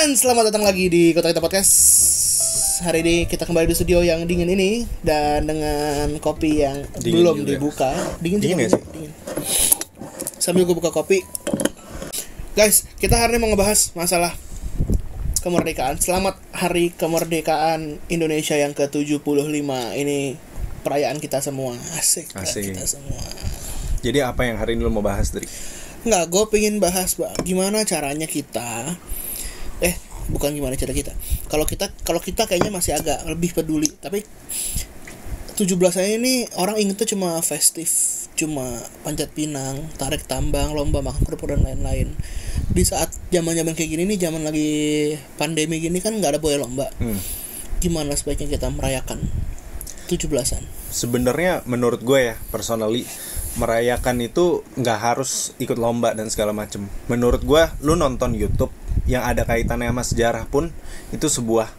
Dan selamat datang lagi di Kota Kita Podcast. Hari ini kita kembali di studio yang dingin ini dan dengan kopi yang dingin belum juga. dibuka. Dingin Dingin juga, gak sih? dingin. Sambil gue buka kopi. Guys, kita hari ini mau ngebahas masalah kemerdekaan. Selamat Hari Kemerdekaan Indonesia yang ke-75. Ini perayaan kita semua. Asik. Asik. Kita semua. Jadi apa yang hari ini lo mau bahas, Dri? Enggak, gue pengen bahas gimana caranya kita bukan gimana cara kita. Kalau kita kayaknya masih agak lebih peduli. Tapi 17-nya ini orang ingetnya cuma festif, cuma panjat pinang, tarik tambang, lomba makan kerupuk dan lain-lain. Di saat zaman-zaman kayak gini nih, zaman lagi pandemi gini kan nggak ada boleh lomba. Gimana sebaiknya kita merayakan 17-an? Sebenarnya menurut gue ya, personally, merayakan itu nggak harus ikut lomba dan segala macem. Menurut gue, lu nonton YouTube yang ada kaitannya sama sejarah pun itu sebuah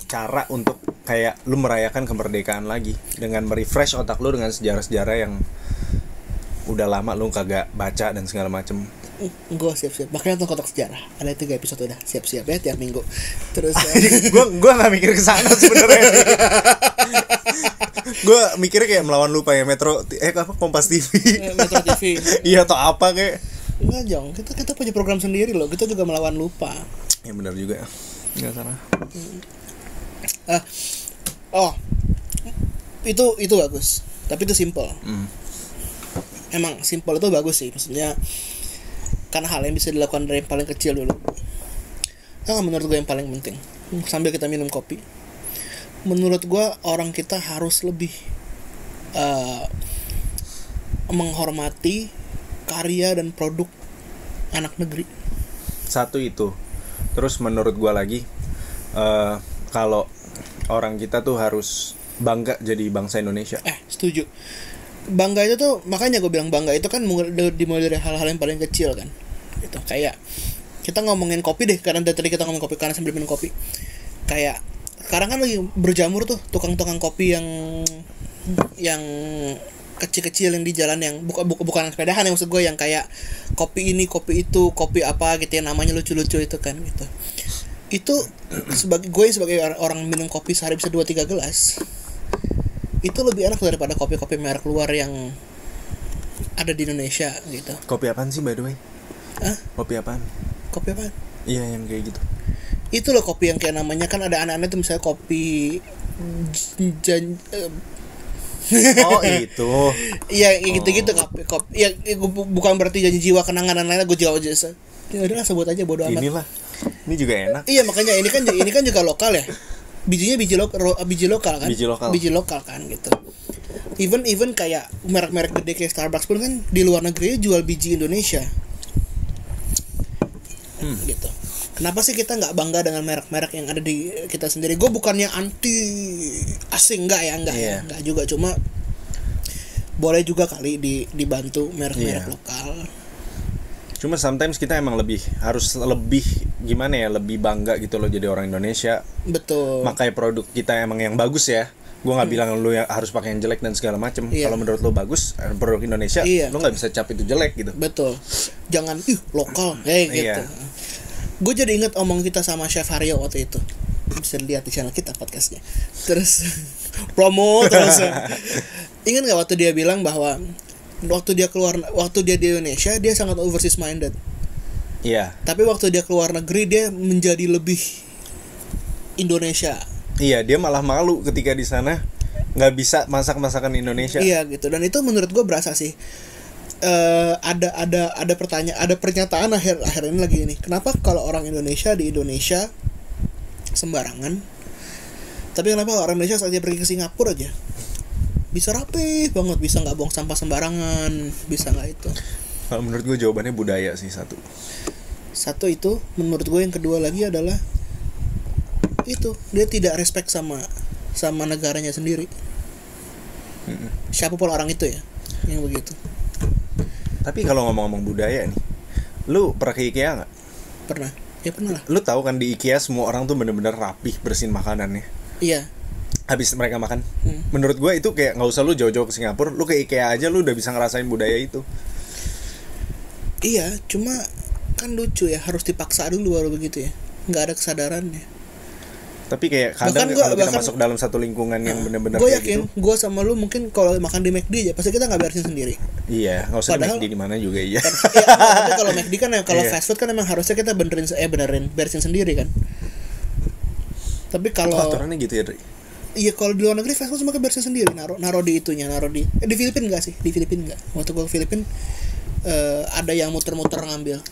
cara untuk kayak lu merayakan kemerdekaan lagi dengan merefresh otak lu dengan sejarah-sejarah yang udah lama lu kagak baca dan segala macem. Gue siap-siap. Makanya nonton Kotak Sejarah. Ada 3 episode udah. Siap-siap ya tiap minggu. Terus gue nggak mikir ke sana sebenarnya. Gue mikirnya kayak melawan lupa ya, Kompas TV. Metro TV. Iya atau apa kayak. Enggak, Jong. Kita punya program sendiri loh. Kita juga melawan lupa. Ya benar juga. Enggak salah. Itu bagus. Tapi itu simple. Emang simple itu bagus sih. Maksudnya karena hal yang bisa dilakukan dari yang paling kecil dulu. Menurut gue yang paling penting, sambil kita minum kopi, menurut gue orang kita harus lebih menghormati karya dan produk anak negeri. Satu itu. Terus menurut gue lagi, kalau orang kita tuh harus bangga jadi bangsa Indonesia. Setuju. Bangga itu tuh, makanya gue bilang bangga itu kan dimulai dari hal-hal yang paling kecil kan. Gitu. Kayak kita ngomongin kopi deh, karena dari tadi kita ngomongin kopi karena sambil minum kopi. Kayak sekarang kan lagi berjamur tuh tukang-tukang kopi yang kecil-kecil yang di jalan, yang bukan sepedahan, yang maksud gue yang kayak kopi ini, kopi itu, kopi apa gitu, yang namanya lucu-lucu itu kan gitu. Itu sebagai orang minum kopi sehari bisa 2-3 gelas. Itu lebih enak daripada kopi-kopi merek luar yang ada di Indonesia gitu. Kopi apaan sih by the way? Kopi apaan? Kopi apaan? Iya yang kayak gitu. Itu loh kopi yang kayak namanya kan ada anak-anak tuh, misalnya kopi Oh itu. Iya gitu-gitu kopi. Ya bukan berarti janji jiwa kenangan dan lain-lain, gue jawab aja. Ya udahlah, sebut aja bodo amat. Inilah. Ini juga enak. Iya, makanya ini kan juga lokal ya. Bijinya biji lokal kan. Biji lokal kan gitu. Even kayak merek-merek gede kayak Starbucks pun kan di luar negeri jual biji Indonesia. Gitu. Kenapa sih kita nggak bangga dengan merek-merek yang ada di kita sendiri? Gue bukannya anti asing, enggak juga, cuma boleh juga kali dibantu merek-merek lokal. Cuma sometimes kita emang harus lebih gimana ya, lebih bangga gitu loh jadi orang Indonesia. Betul. Makanya produk kita emang yang bagus ya. Gue nggak bilang lu yang harus pakai yang jelek dan segala macem. Kalau menurut lu bagus produk Indonesia, lu nggak bisa cap itu jelek gitu. Betul. Jangan lokal gitu. Gue jadi inget omong kita sama Chef Haryo waktu itu. Bisa lihat di channel kita podcastnya. Terus promo terus. Ingat nggak waktu dia bilang bahwa waktu dia di Indonesia dia sangat overseas minded. Iya. Tapi waktu dia keluar negeri dia menjadi lebih Indonesia. Iya, dia malah malu ketika di sana nggak bisa masakan Indonesia. Iya gitu, dan itu menurut gue berasa sih. Ada pernyataan akhir ini lagi ini. Kenapa kalau orang Indonesia di Indonesia sembarangan, tapi kenapa orang Indonesia saat dia pergi ke Singapura aja bisa rapi banget, bisa nggak buang sampah sembarangan, bisa nggak itu? Kalau menurut gue jawabannya budaya sih satu itu menurut gue. Yang kedua lagi adalah itu dia tidak respect sama negaranya sendiri. Siapapun orang itu ya yang begitu. Tapi kalau ngomong-ngomong budaya nih, lu pernah ke IKEA nggak? Pernah lah. Lu tahu kan di IKEA semua orang tuh bener-bener rapih bersihin makanannya. Iya. Habis mereka makan. Menurut gue itu kayak nggak usah lu jauh-jauh ke Singapura, lu ke IKEA aja lu udah bisa ngerasain budaya itu. Iya, cuma kan lucu ya, harus dipaksa dulu baru begitu ya. nggak ada kesadarannya. Tapi kayak kadang kalau kita masuk dalam satu lingkungan yang benar-benar gue yakin gitu, gue sama lu mungkin kalau makan di McD aja pasti kita nggak beresin sendiri. Iya, nggak usah McD di mana juga iya. Tapi kalau McD kan kalau fast food kan emang harusnya kita benerin beresin sendiri kan. Tapi kalau aturannya gitu ya, Dri? Iya, kalau di luar negeri fast food cuma beresin sendiri, naro di itunya, di Filipina enggak sih? Di Filipina enggak. Waktu gue ke Filipina ada yang muter-muter ngambil.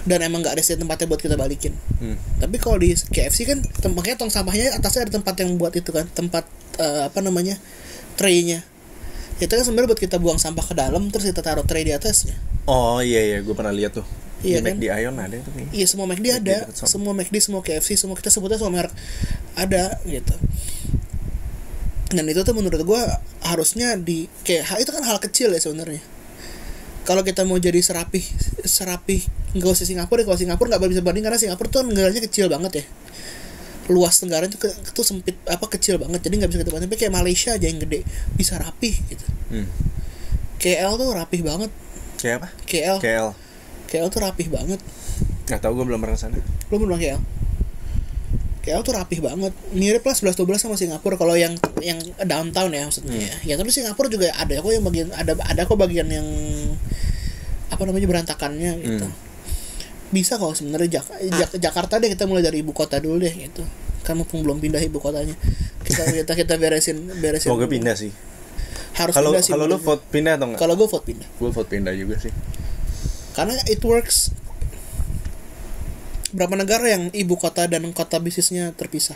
Dan emang nggak ada sih tempatnya buat kita balikin. Tapi kalau di KFC kan tempatnya tong sampahnya atasnya ada tempat yang buat itu kan, tempat tray-nya. Itu kan sebenarnya buat kita buang sampah ke dalam terus kita taruh tray di atasnya. Oh iya, gue pernah lihat tuh. Iya di kan? McD Ion ada itu nih. Iya, semua McD ada, semua McD, semua KFC, semua kita sebutnya semua merek ada gitu. Dan itu tuh menurut gue harusnya kayak itu kan hal kecil ya sebenarnya. Kalau kita mau jadi serapih nggak usah Singapura. Kalau Singapura nggak bisa banding karena Singapura tuh negaranya kecil banget ya, luas negaranya tuh sempit kecil banget, jadi nggak bisa kita banding. Tapi kayak Malaysia aja yang gede bisa rapih gitu. KL tuh rapih banget. Kayak apa? KL tuh rapih banget. Nggak tahu, gue belum pernah sana. Belum pernah KL tuh rapih banget, mirip lah 11-12 sama Singapura kalau yang downtown ya maksudnya. Ya tapi Singapura juga ada kok yang bagian ada kok bagian yang berantakannya gitu. Bisa kok sebenarnya Jakarta deh, kita mulai dari ibu kota dulu deh gitu. Kan mumpung belum pindah ibu kotanya. Kita beresin. Semoga pindah sih. Harus pindah sih. Kalau lu vote pindah atau enggak? Kalau gue vote pindah. Gue vote pindah juga sih. Karena it works. Berapa negara yang ibu kota dan kota bisnisnya terpisah?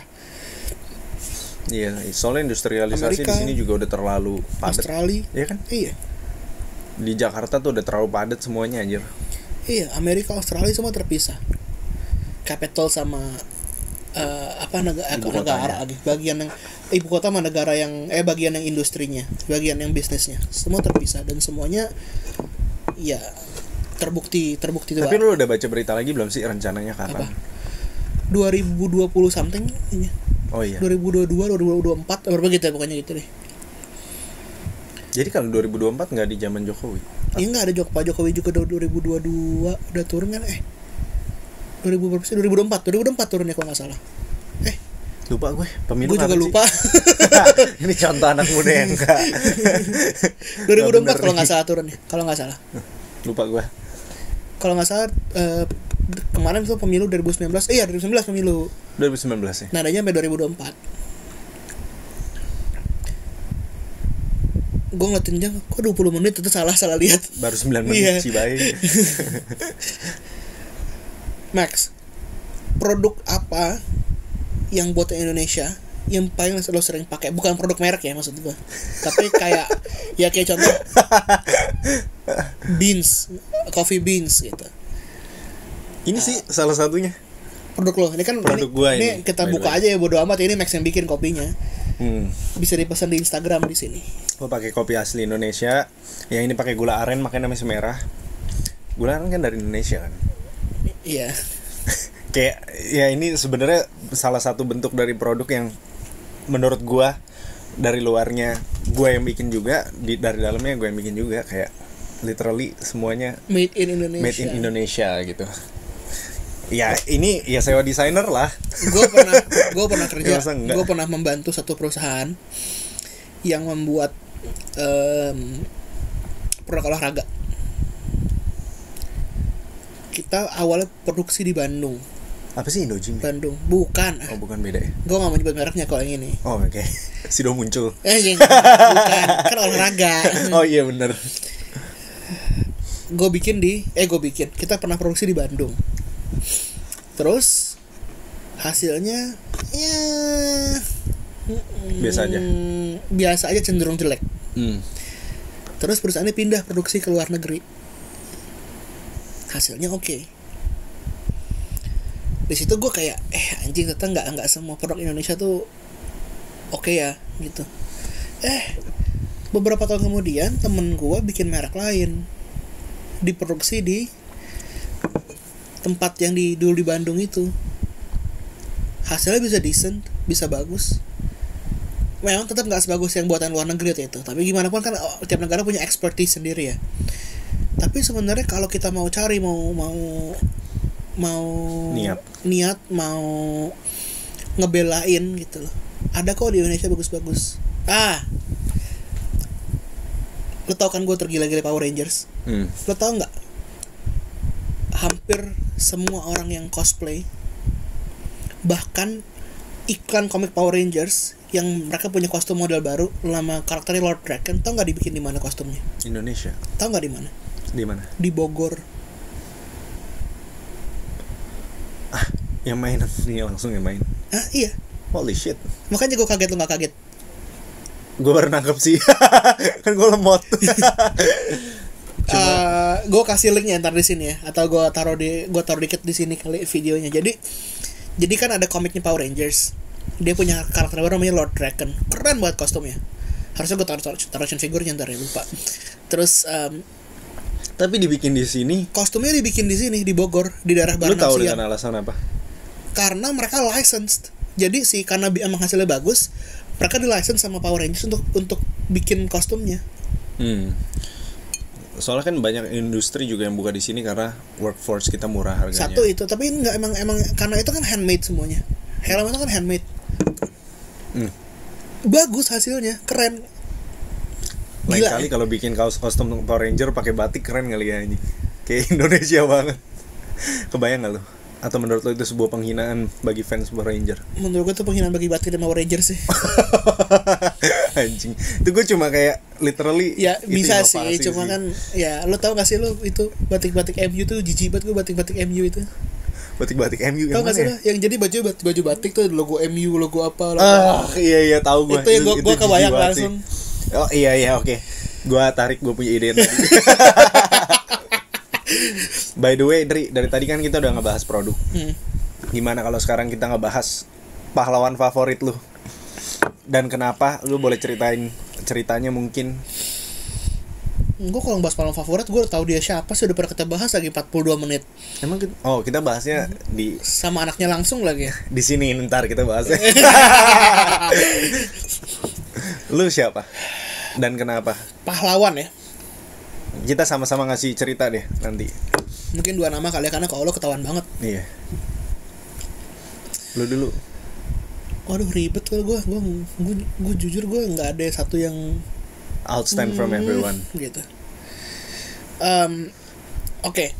Iya, soalnya industrialisasi di sini juga udah terlalu padat. Australia, iya kan? Iya. Di Jakarta tuh udah terlalu padat semuanya anjir. Iya, Amerika, Australia semua terpisah. Capital sama negara lagi. Bagian yang ibu kota sama negara yang bagian yang industrinya, bagian yang bisnisnya, semua terpisah dan semuanya ya terbukti tuh. Tapi lu udah baca berita lagi belum sih rencananya kapan? 2020 something ini. Oh iya. 2022, 2024 berapa gitu ya pokoknya gitu deh. Jadi kalau 2024 enggak di zaman Jokowi? Iya enggak ada Pak Jokowi juga 2022 udah turun kan 2024 turunnya kalau enggak salah. Lupa gue, pemilu. Gue juga lupa. Ini contoh anak muda yang enggak. 2024 kalau enggak salah turunnya, kalau enggak salah. Lupa gue. Kalau nggak salah kemarin tuh pemilu 2019 pemilu 2019 ya. Nadanya sampai 2024. Gue ngeliatin jam kok 20 menit itu salah lihat. Baru 9 menit sih baik. Max, produk apa yang buatan Indonesia yang paling lo sering pakai? Bukan produk merek ya maksud gue, tapi kayak contoh coffee beans gitu. Ini sih salah satunya produk lo. Ini kan produk gua ini kita buka aja ya, bodo amat. Ini Max yang bikin kopinya. Bisa dipesan di Instagram di sini. Lo pakai kopi asli Indonesia. Yang ini pakai gula aren, makanya namanya semerah. Gula aren kan dari Indonesia kan. Iya. Kayak ya ini sebenarnya salah satu bentuk dari produk yang menurut gua dari luarnya gua yang bikin juga, dari dalamnya gua yang bikin juga, kayak literally semuanya made in Indonesia gitu. Ya ini ya sewa desainer lah. Gue pernah kerja. Gue pernah membantu satu perusahaan yang membuat produk olahraga. Kita awalnya produksi di Bandung. Apa sih Indogym? Bandung. Bukan. Oh, bukan, beda ya. Gue gak mau nyebut mereknya kalau yang ini. Oh, oke. Sido muncul. Bukan. Kan olahraga. Oh iya bener. Kita pernah produksi di Bandung. Terus hasilnya ya biasa aja, cenderung jelek. Terus perusahaannya pindah produksi ke luar negeri. Hasilnya oke. Di situ gue kayak anjing, ternyata nggak semua produk Indonesia tuh oke ya gitu. Beberapa tahun kemudian temen gue bikin merek lain, diproduksi di tempat yang dulu di Bandung itu. Hasilnya bisa decent, bisa bagus. Memang tetap nggak sebagus yang buatan luar negeri itu. Tapi gimana pun kan tiap negara punya expertise sendiri ya. Tapi sebenarnya kalau kita mau cari mau niat mau ngebelain gitu loh. Ada kok di Indonesia bagus-bagus. Lo tau kan gue tergila-gila Power Rangers. Lo tau nggak? Hampir semua orang yang cosplay, bahkan iklan komik Power Rangers yang mereka punya kostum model baru, nama karakternya Lord Draken, tau nggak dibikin di mana kostumnya? Indonesia. Tau nggak di mana? Di mana? Di Bogor. Yang main nih langsung yang main. Iya. Holy shit. Makanya gue kaget, lo nggak kaget? Gue baru nangkep sih. Kan gue lemot. Gue kasih linknya ntar di sini ya, atau gue taruh dikit di sini kali videonya. Jadi kan ada komiknya Power Rangers. Dia punya karakter baru namanya Lord Draken. Keren banget kostumnya. Harusnya gue taruh action figurnya ntar ya, lupa. Terus tapi dibikin di sini. Kostumnya dibikin di sini di Bogor, di daerah Barnasian. Lu tahu dengan alasan apa? Karena mereka licensed. Jadi karena emang hasilnya bagus, mereka di license sama Power Rangers untuk bikin kostumnya. Soalnya kan banyak industri juga yang buka di sini karena workforce kita murah harganya. Satu itu, tapi enggak emang karena itu kan handmade semuanya. Helm itu kan handmade. Bagus hasilnya, keren. Lain kali kalau bikin kostum Power Ranger pakai batik keren kali ya ini. Kayak Indonesia banget. Kebayang gak lo? Atau menurut lo itu sebuah penghinaan bagi fans Power Ranger? Menurut gue itu penghinaan bagi batik dan Power Ranger sih. Anjing. Itu gue cuma kayak literally ya bisa sih, cuma kan ya lo tau gak sih lo itu batik-batik MU tuh jijik banget gue batik-batik MU itu. Batik-batik MU tau gak sih lo? Yang jadi baju batik tuh logo MU, logo apa iya tahu gue. Itu yang gue kebayang langsung. Oh iya oke. Gue tarik, gue punya ide tadi. By the way, dari tadi kan kita udah ngebahas produk. Gimana kalau sekarang kita ngebahas pahlawan favorit lu? Dan kenapa? Lu boleh ceritain ceritanya mungkin. Gue kalau ngebahas pahlawan favorit, gue tahu dia siapa sih, udah pernah kita bahas lagi 42 menit. Emang kita bahasnya di sama anaknya langsung lagi ya. Di sini ntar kita bahasnya. Lu siapa? Dan kenapa? Pahlawan ya. Kita sama-sama ngasih cerita deh nanti. Mungkin 2 nama kali ya, karena kalau lo ketahuan banget. Iya. Lu dulu. Waduh ribet kalau gue jujur gue nggak ada satu yang outstand from everyone. Gitu. Oke.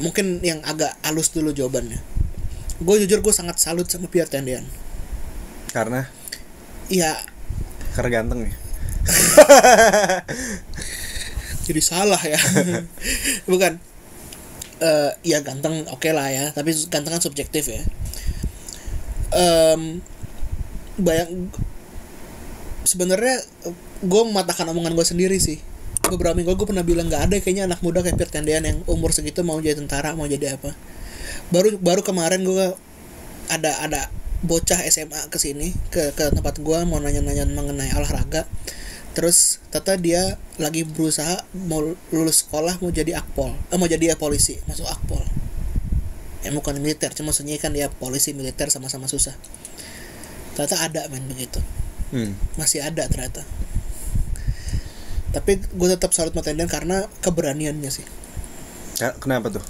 Mungkin yang agak halus dulu jawabannya. Gue jujur gue sangat salut sama Pierre Tendian. Karena? Iya. Karena ganteng ya. Jadi salah ya. Bukan. Ya ganteng oke lah ya, tapi ganteng kan subjektif ya. Sebenarnya gue mematahkan omongan gue sendiri sih. Beberapa minggu gue pernah bilang nggak ada kayaknya anak muda kayak Pierre Tendian yang umur segitu mau jadi tentara, mau jadi apa. Baru kemarin gue ada bocah SMA kesini ke tempat gue mau nanya-nanya mengenai olahraga. Terus ternyata dia lagi berusaha mau lulus sekolah mau jadi akpol, mau jadi polisi, masuk akpol. Ya bukan militer, cuma maksudnya kan dia polisi militer sama-sama susah. Ternyata ada begitu. Masih ada ternyata. Tapi gue tetap salut sama Tendian karena keberaniannya sih. Kenapa tuh?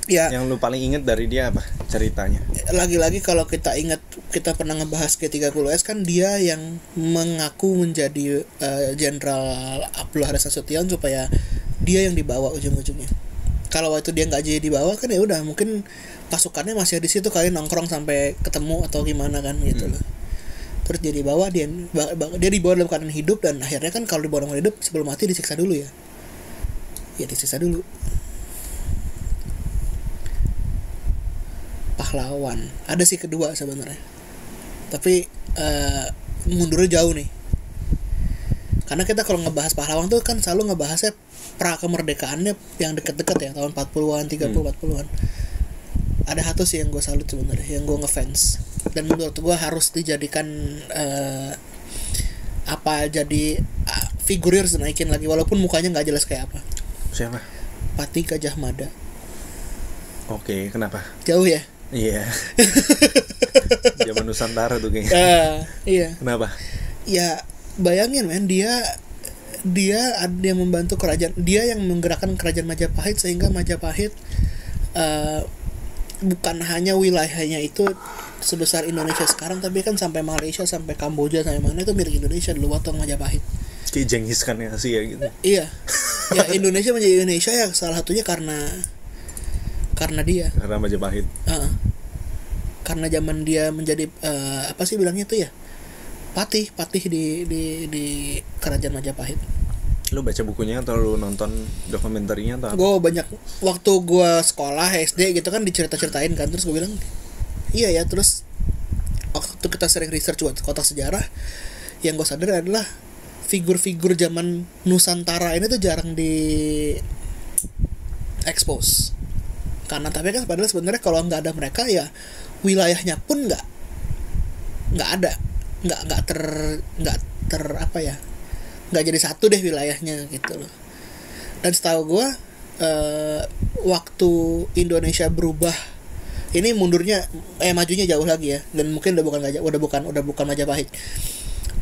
Ya, yang lu paling inget dari dia apa ceritanya? Lagi-lagi kalau kita ingat, kita pernah ngebahas G30S kan dia yang mengaku menjadi Jenderal Abdullah Reza Nasution supaya dia yang dibawa ujung-ujungnya. Kalau waktu dia nggak jadi dibawa kan ya udah mungkin pasukannya masih di situ kali nongkrong sampai ketemu atau gimana kan gitu loh. Terus dia dibawa, dia dibawa dalam keadaan hidup, dan akhirnya kan kalau dibawa dalam keadaan hidup sebelum mati disiksa dulu ya. Ya disiksa dulu. Pahlawan ada sih kedua sebenarnya, tapi mundurnya jauh nih, karena kita kalau ngebahas pahlawan tuh kan selalu ngebahasnya pra kemerdekaannya yang deket-deket ya, tahun 40-an, 40-an. Ada satu sih yang gue salut sebenarnya, yang gue ngefans dan menurut gue harus dijadikan figurir naikin lagi walaupun mukanya nggak jelas kayak apa. Siapa? Pati Gajah Mada. Oke, kenapa? Jauh ya? Iya. Zaman Nusantara tuh kayaknya. Iya. Kenapa? Ya bayangin men, dia ada yang membantu kerajaan, dia yang menggerakkan kerajaan Majapahit sehingga Majapahit bukan hanya wilayahnya itu sebesar Indonesia sekarang, tapi kan sampai Malaysia, sampai Kamboja, sampai mana itu milik Indonesia dulu waktu Majapahit. Kayak Jenghis Khan ya sih ya gitu. Iya. Ya Indonesia menjadi Indonesia ya salah satunya karena dia. Karena Majapahit. Karena zaman dia menjadi apa sih bilangnya tuh ya? Patih di kerajaan Majapahit. Lu baca bukunya atau lu nonton dokumenterinya atau apa? Gue banyak waktu gue sekolah SD gitu kan dicerita-ceritain kan, terus gue bilang iya ya. Terus waktu kita sering research buat kotak sejarah, yang gue sadar adalah figur-figur zaman Nusantara ini tuh jarang di expose. Karena tapi kan padahal sebenarnya kalau nggak ada mereka ya wilayahnya pun nggak ada, nggak ter apa ya, nggak jadi satu deh wilayahnya gitu loh. Dan setahu gue waktu Indonesia berubah, ini mundurnya majunya jauh lagi ya, dan mungkin udah bukan Majapahit.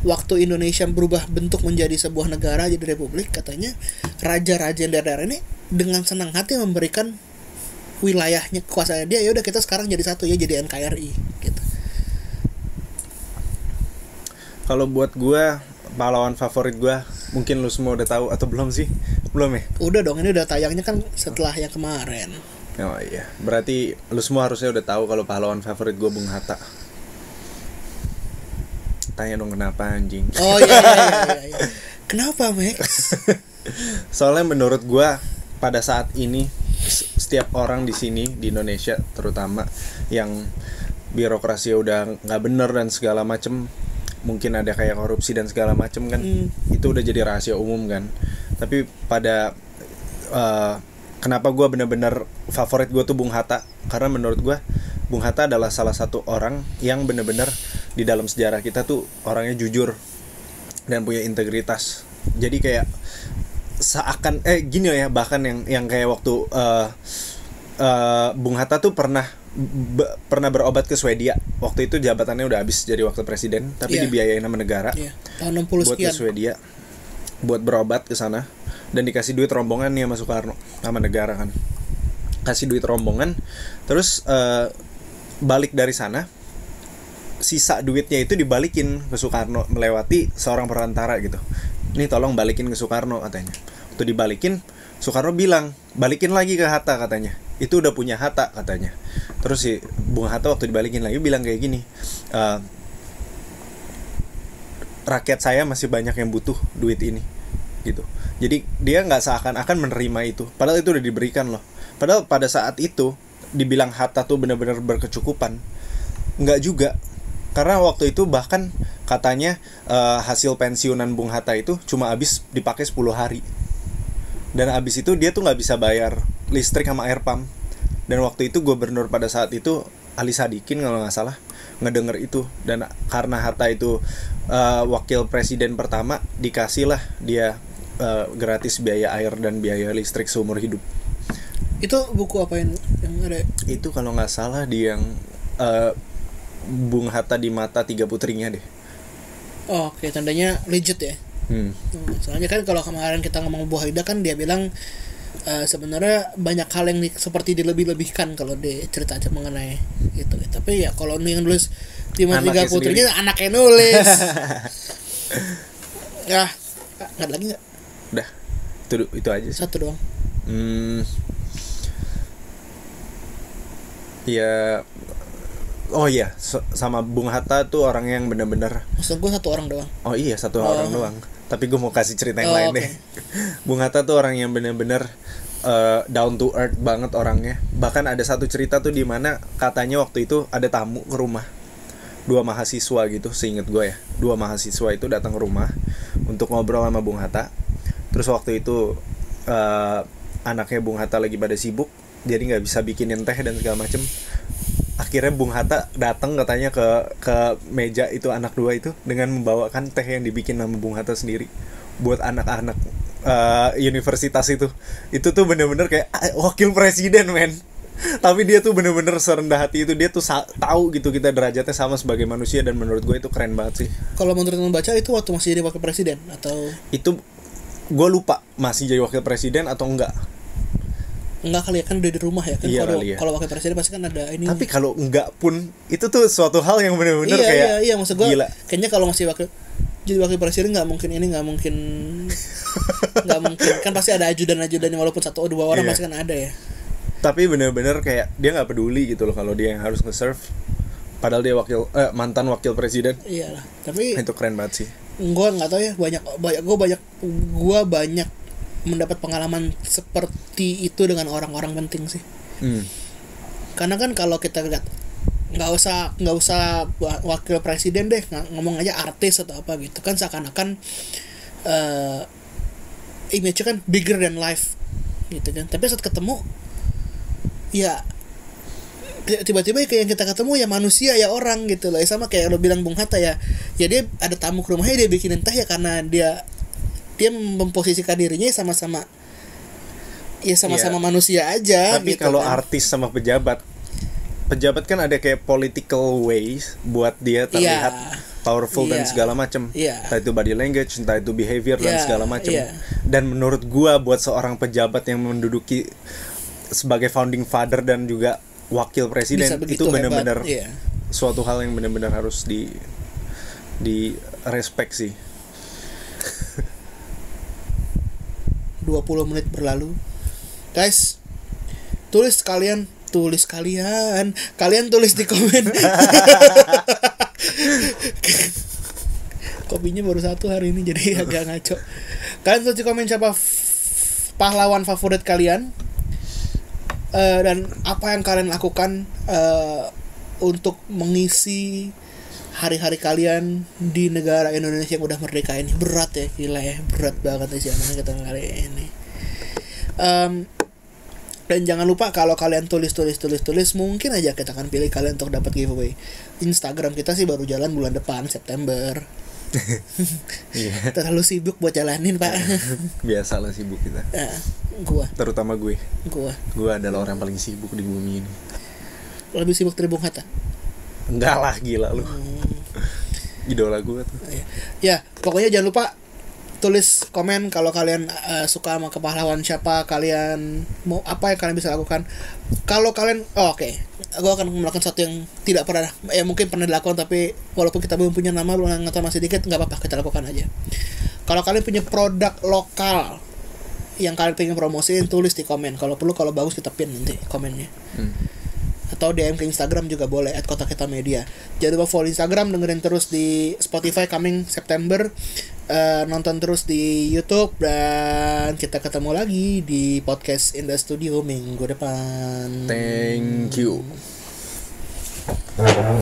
Waktu Indonesia berubah bentuk menjadi sebuah negara, jadi republik, katanya raja-raja daerah ini dengan senang hati memberikan wilayahnya, kekuasaannya dia, ya udah kita sekarang jadi satu ya, jadi NKRI gitu. Kalau buat gue pahlawan favorit gue, mungkin lu semua udah tahu atau belum sih? Belum ya? Udah dong, ini udah tayangnya kan setelah yang kemarin. Oh iya, berarti lu semua harusnya udah tahu kalau pahlawan favorit gue Bung Hatta. Tanya dong kenapa anjing. Oh iya. Kenapa Max? Soalnya menurut gue pada saat ini setiap orang di sini di Indonesia terutama yang birokrasi udah nggak bener dan segala macem, mungkin ada kayak korupsi dan segala macem kan, itu udah jadi rahasia umum kan. Tapi pada kenapa gue bener-bener favorit gue tuh Bung Hatta, karena menurut gue Bung Hatta adalah salah satu orang yang bener-bener di dalam sejarah kita tuh orangnya jujur dan punya integritas. Jadi kayak seakan gini ya, bahkan yang kayak waktu Bung Hatta tuh pernah berobat ke Swedia. Waktu itu jabatannya udah habis jadi wakil presiden, tapi dibiayain sama negara. Tahun 60 buat sekian. ke Swedia, buat berobat ke sana, dan dikasih duit rombongan nih sama Soekarno, sama negara kan. Kasih duit rombongan, terus balik dari sana, sisa duitnya itu dibalikin ke Soekarno melewati seorang perantara gitu. Ini tolong balikin ke Soekarno katanya. Waktu dibalikin, Soekarno bilang balikin lagi ke Hatta katanya. Itu udah punya Hatta katanya. Terus si Bung Hatta waktu dibalikin lagi bilang kayak gini, rakyat saya masih banyak yang butuh duit ini gitu. Jadi dia nggak seakan-akan menerima itu, padahal itu udah diberikan loh. Padahal pada saat itu dibilang Hatta tuh benar-benar berkecukupan, nggak juga. Karena waktu itu bahkan katanya hasil pensiunan Bung Hatta itu cuma habis dipakai 10 hari. Dan habis itu dia tuh nggak bisa bayar listrik sama air pump. Dan waktu itu gubernur pada saat itu Ali Sadikin kalau nggak salah ngedenger itu. Dan karena Hatta itu wakil presiden pertama, dikasih lah dia gratis biaya air dan biaya listrik seumur hidup. Itu buku apa yang ada? Itu kalau nggak salah di yang Bung Hatta di Mata Tiga Putrinya deh. Oh, oke, tandanya legit ya. Soalnya kan kalau kemarin kita ngomong Bu Haida kan dia bilang sebenarnya banyak hal yang seperti dilebih-lebihkan kalau dicerita aja mengenai gitu. Tapi ya kalau yang nulis di Mata Tiga Putrinya anaknya nulis. Ya, nggak lagi nggak? Udah, itu aja sih. Satu doang. Ya, oh iya, sama Bung Hatta tuh orang yang benar-benar. Maksud gue satu orang doang. Oh iya, satu orang doang. Tapi gue mau kasih cerita yang lain deh. Bung Hatta tuh orang yang benar-benar down to earth banget orangnya. Bahkan ada satu cerita tuh di mana katanya waktu itu ada tamu ke rumah. 2 mahasiswa gitu, seinget gue ya. 2 mahasiswa itu datang ke rumah untuk ngobrol sama Bung Hatta. Terus waktu itu anaknya Bung Hatta lagi pada sibuk, jadi nggak bisa bikinin teh dan segala macem. Akhirnya Bung Hatta datang katanya ke meja itu anak 2 itu dengan membawakan teh yang dibikin sama Bung Hatta sendiri buat anak-anak universitas itu. Itu tuh bener-bener kayak wakil presiden men. Tapi dia tuh bener-bener serendah hati itu. Dia tuh tahu gitu kita derajatnya sama sebagai manusia, dan menurut gue itu keren banget sih. Kalau menurut membaca itu waktu masih jadi wakil presiden atau? Itu gue lupa masih jadi wakil presiden atau enggak. Enggak kali ya, kan udah di rumah ya kan. Iya Kalau kali ya. kalau wakil presiden pasti kan ada ini. Tapi kalau enggak pun itu tuh suatu hal yang benar-benar iya, kayak iya maksud gue gila. kayaknya kalau masih jadi wakil presiden nggak mungkin nggak mungkin kan pasti ada ajudan-ajudan walaupun 1 atau 2 orang Iya. pasti kan ada ya. Tapi benar-benar kayak dia nggak peduli gitu loh kalau dia yang harus nge-serve, padahal dia mantan wakil presiden. Iyalah, tapi Itu keren banget sih. gue nggak tahu ya, gue banyak mendapat pengalaman seperti itu dengan orang-orang penting sih. Karena kan kalau kita lihat nggak usah wakil presiden deh, ngomong aja artis atau apa gitu kan, seakan-akan image kan bigger than life gitu kan. Tapi saat ketemu ya tiba-tiba kayak yang kita ketemu ya manusia ya orang gitu loh. Sama kayak lo bilang Bung Hatta ya dia ada tamu ke rumahnya, dia bikinin teh ya karena dia memposisikan dirinya sama-sama manusia aja. Tapi gitu kalau kan. artis sama pejabat kan ada kayak political ways buat dia terlihat powerful dan segala macem. Entah itu body language, entah itu behavior dan segala macem. Dan menurut gua buat seorang pejabat yang menduduki sebagai founding father dan juga wakil presiden itu benar-benar suatu hal yang benar-benar harus di respect sih. 20 menit berlalu. Guys, kalian tulis di komen. Kopinya baru 1 hari ini jadi agak ngaco. Kalian tulis di komen siapa pahlawan favorit kalian, dan apa yang kalian lakukan untuk mengisi hari-hari kalian di negara Indonesia yang udah merdeka ini. Berat ya, gila ya, berat banget sih zaman kita kali ini. Dan jangan lupa kalau kalian tulis, mungkin aja kita akan pilih kalian untuk dapat giveaway. Instagram kita sih baru jalan bulan depan September. Terlalu sibuk buat jalanin, Pak. Biasalah sibuk kita. Terutama gue adalah orang paling sibuk di bumi ini. Lebih sibuk dari Bung Hatta? Enggak lah, gila lu. Idola gue tuh. Ya, pokoknya jangan lupa tulis komen kalau kalian suka sama kepahlawan siapa, kalian mau apa yang kalian bisa lakukan. Kalau kalian oke. Gue akan melakukan sesuatu yang tidak pernah mungkin pernah dilakukan, tapi walaupun kita belum punya nama, belum tahu masih dikit, nggak apa-apa, kita lakukan aja. Kalau kalian punya produk lokal yang kalian pengen promosiin, tulis di komen. Kalau perlu, kalau bagus kita pin nanti komennya. Atau DM ke Instagram juga boleh @kotakitamedia. Jangan lupa follow Instagram, dengerin terus di Spotify coming September, nonton terus di YouTube, dan kita ketemu lagi di podcast In The Studio minggu depan. Thank you.